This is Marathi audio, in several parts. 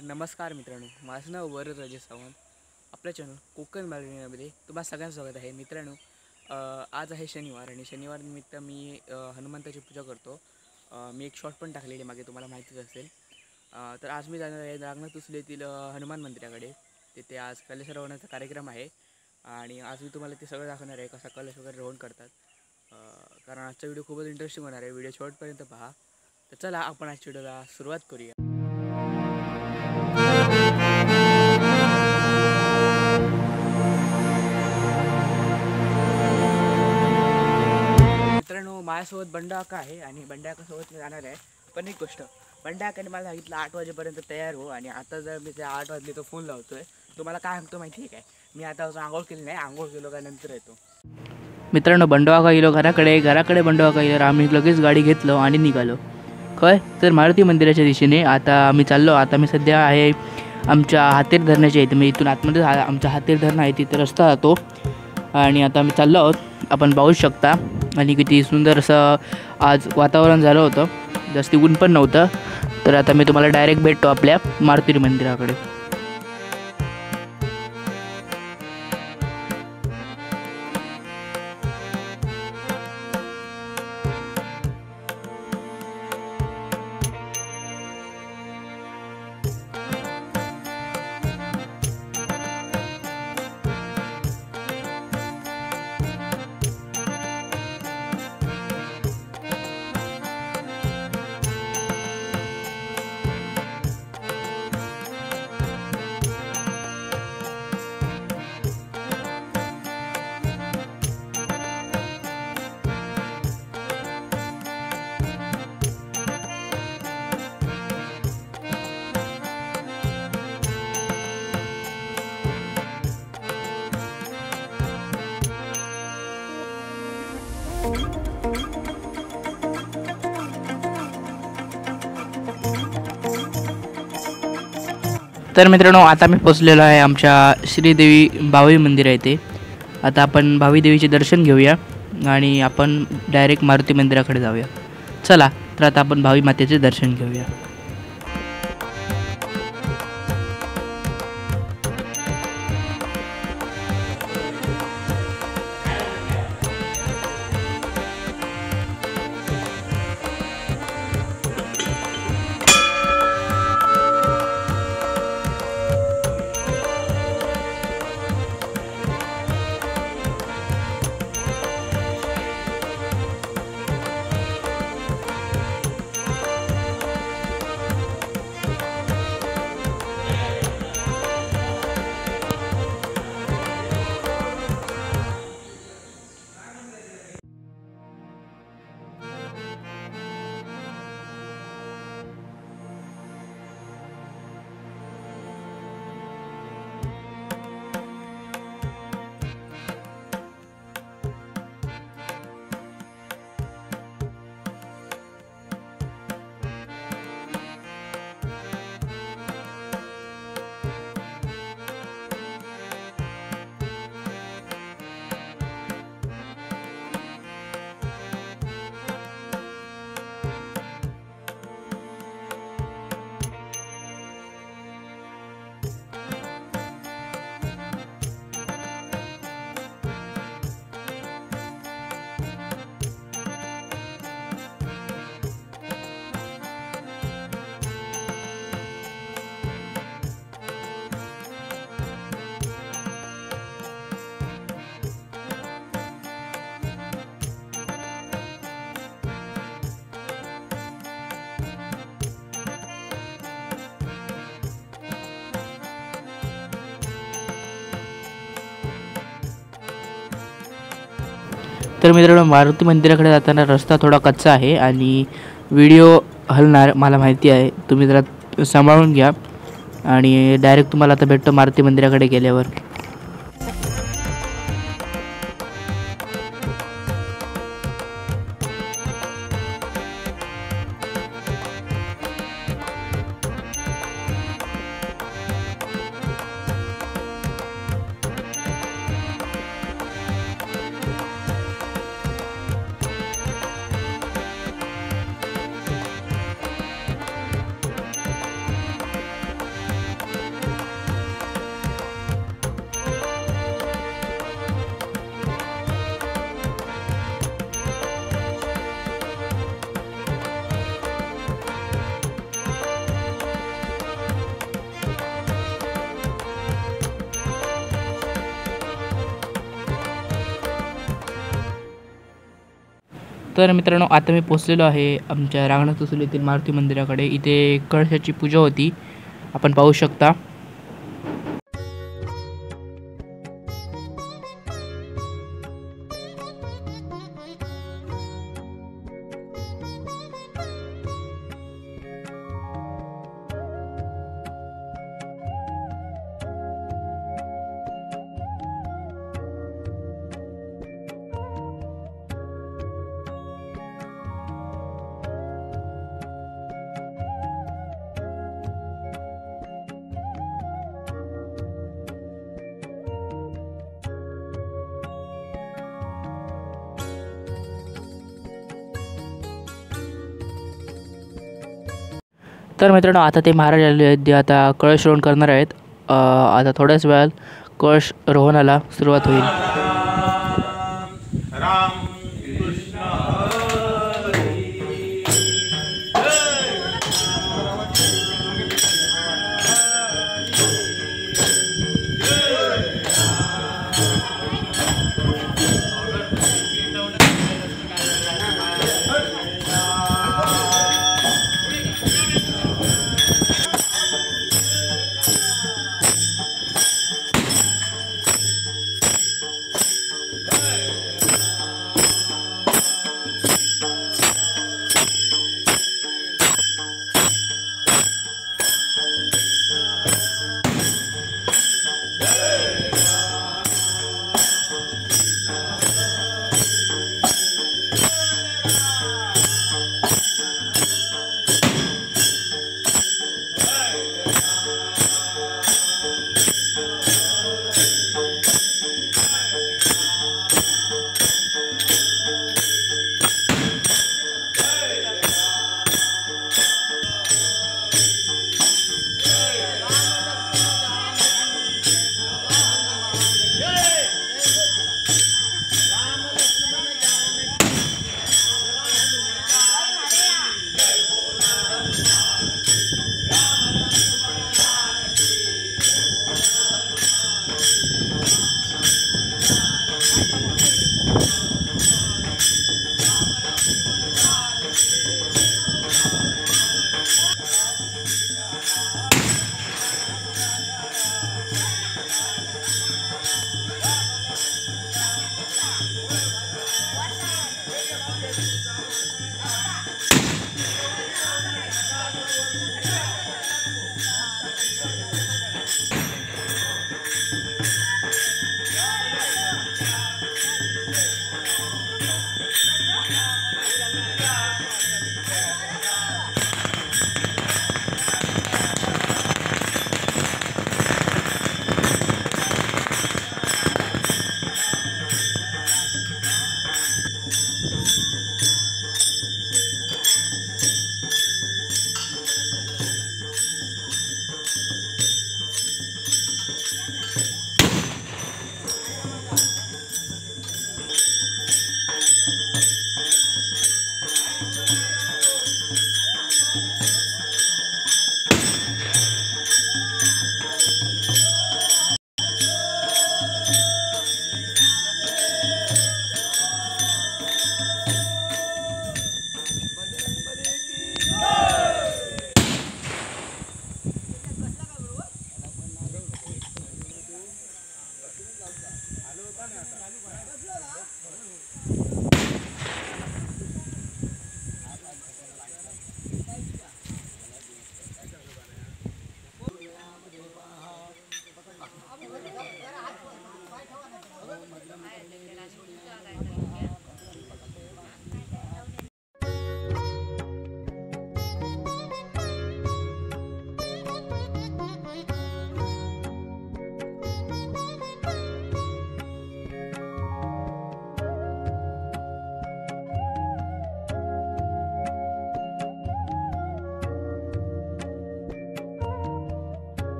तर नमस्कार मित्रांनो, माझं नाव वरद राजेश सावंत. आपल्या चॅनल कोकण मॅगझिनमध्ये तुम्हाला सगळ्यांचं स्वागत आहे. मित्रांनो, आज आहे शनिवार आणि शनिवार निमित्त मी हनुमंताची पूजा करतो. मी एक शॉर्ट पण टाकलेली मागे, तुम्हाला माहितीच असेल. तर आज मी जाणार आहे नागनाथ उसले येथील हनुमान मंदिराकडे. तिथे आज कलश रोवण्याचा कार्यक्रम आहे आणि आज मी तुम्हाला ते सगळं दाखवणार आहे, कसा कलश वगैरे रोवण करतात. कारण आजचा व्हिडिओ खूपच इंटरेस्टिंग होणार आहे. व्हिडिओ शेवटपर्यंत पहा. तर चला आपण आजच्या व्हिडिओला सुरुवात करूया. मित्रांनो, माझ्यासोबत बंडा आका आहे आणि बंडा आकासोबत मी जाणार आहे. पण एक गोष्ट, बंडा आकाने मला सांगितलं 8 वाजेपर्यंत तयार हो, आणि आता जर मी ते 8 वाजले तो फोन लावतोय. तुम्हाला काय सांगतो माहिती आहे काय, मी आता अजून आंघोळ केली नाही. आंघोळ केलो का नंतर येतो. मित्रांनो, बंडू आका गेलो घराकडे बंडू आका गेल्यावर आम्ही लगेच गाडी घेतलो आणि निघालो. खय तर मारुती मंदिराच्या दिशेने आता आम्ही चाललो. आता मी सध्या आहे आमच्या हातेर धरणाच्या इथे, मी इथून आतमध्ये आमच्या हातेर धरण आहे तिथे रस्ता जातो आणि आता आम्ही चाललो आहोत. आपण पाहू शकता. आणि किती सुंदर असं आज वातावरण झालं होतं, जास्ती ऊन पण नव्हतं. तर आता मी तुम्हाला डायरेक्ट भेटतो आपल्या मारुती मंदिराकडे. तर मित्रांनो, आता मी पोचलेलो आहे आमच्या श्रीदेवी भावी मंदिर आहे ते. आता आपण भावी देवीचे दर्शन घेऊया आणि आपण डायरेक्ट मारुती मंदिराकडे जाऊया. चला तर आता आपण भावी मातेचे दर्शन घेऊया. तर मित्रांनो, मारुती मंदिराकडे जाताना रस्ता थोडा कच्चा आहे आणि व्हिडिओ हलणार मला माहिती आहे. तुम्ही जरा सांभाळून घ्या आणि डायरेक्ट तुम्हाला आता भेटतो मारुती मंदिराकडे गेल्यावर. तर मित्रांनो आता मी पोचलेलो आहे आमच्या रांगणा तुसुल येथील मारुती मंदिराकडे. इथे कळशाची पूजा होती, आपण पाहू शकता. तर मित्रांनो आता ते महाराज आले आहेत, जे आता कळश रोहण करणार आहेत. आता थोड्याच वेळात कळश रोहणाला सुरुवात होईल. राम कृष्ण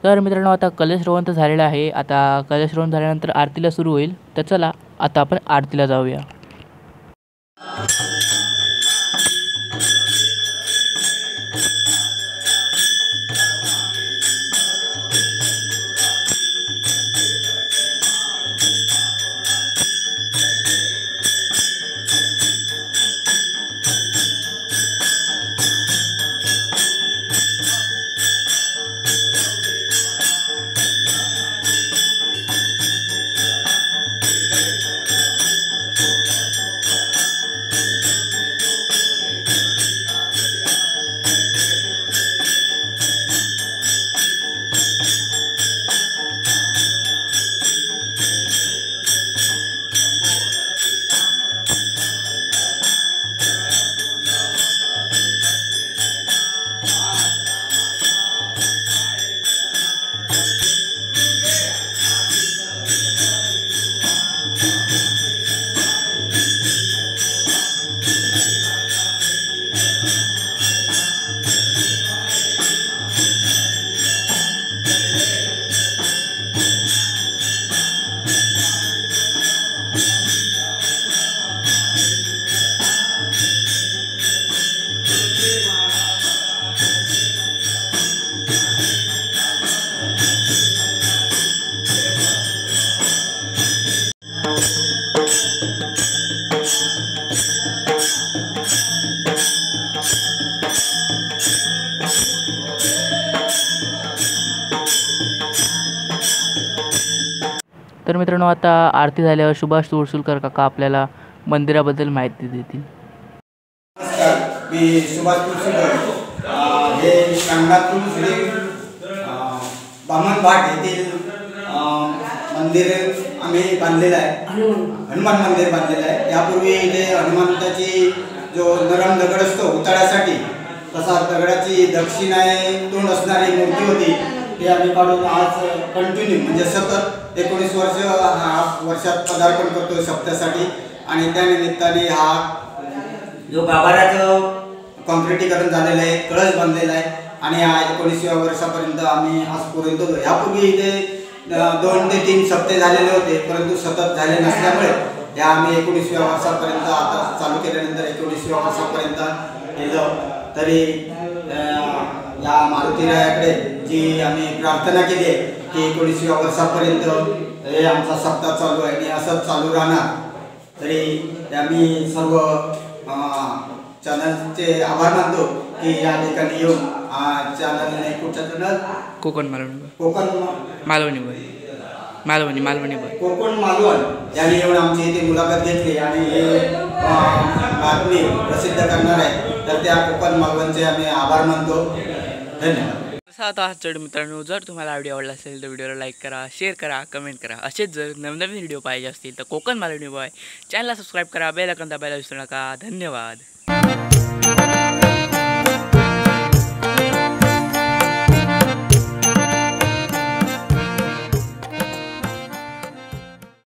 तर मित्रांनो आता कलशश्रवण तर झालेलं आहे. आता कलशश्रवण झाल्यानंतर आरतीला सुरू होईल. तर चला आता आपण आरतीला जाऊया. तर मित्रांनो आता आरती झाल्यावर सुभाष तुळसुलकर काका आपल्याला मंदिराबद्दल माहिती देतील. नमस्कार, मी सुभाष तुळशीकर. हे रंगनाथपूर श्री बामण घाट येथील मंदिर आम्ही बांधलेलं आहे. हनुमान मंदिर बांधलेलं आहे. यापूर्वी इथे हनुमंताची जो नरम दगड असतो उताळ्यासाठी तसा दगडाची दक्षिणाने तोंड असणारी मूर्ती होती. ते आम्ही काढून आज कंटिन्यू म्हणजे सतत 19 वर्षात पदार्पण करतो सप्त्यासाठी. आणि त्या निमित्ताने हा जो गाभाऱ्याचं कॉन्क्रिटीकरण झालेलं आहे, कळस बांधलेला आहे आणि हा 19व्या वर्षापर्यंत आम्ही आजपर्यंत होतो. यापूर्वी इथे 2 ते 3 सप्ते झालेले होते, परंतु सतत झाले नसल्यामुळे या आम्ही 19व्या वर्षापर्यंत आता चालू केल्यानंतर 19व्या वर्षापर्यंत केलं. तरी या मारुतीरायाकडे जी आम्ही प्रार्थना केली आहे की 19व्या वर्षापर्यंत हे आमचा सप्ताह चालू आहे आणि असंच चालू राहणार. तरी आम्ही सर्व चॅनलचे आभार मानतो की या ठिकाणी येऊन चॅनलने कुठचा चॅनल कोकण मालवणी कोकण कोकण मालवण यांनी येऊन आमची इथे मुलाखत घेतली आणि हे बातमी प्रसिद्ध करणार आहे. तर त्या कोकण मालवणचे आम्ही आभार मानतो. धन्यवाद. तसा आता चढ मित्रांनो, जर तुम्हाला व्हिडिओ आवडला असेल तर व्हिडिओला लाईक करा, शेअर करा, कमेंट करा. असेच जर नवनवीन व्हिडिओ पाहिजे असतील तर कोकण मालवणी बॉय चॅनलला सबस्क्राईब करा, बेल आयकॉन दाबायला विसरू नका. धन्यवाद.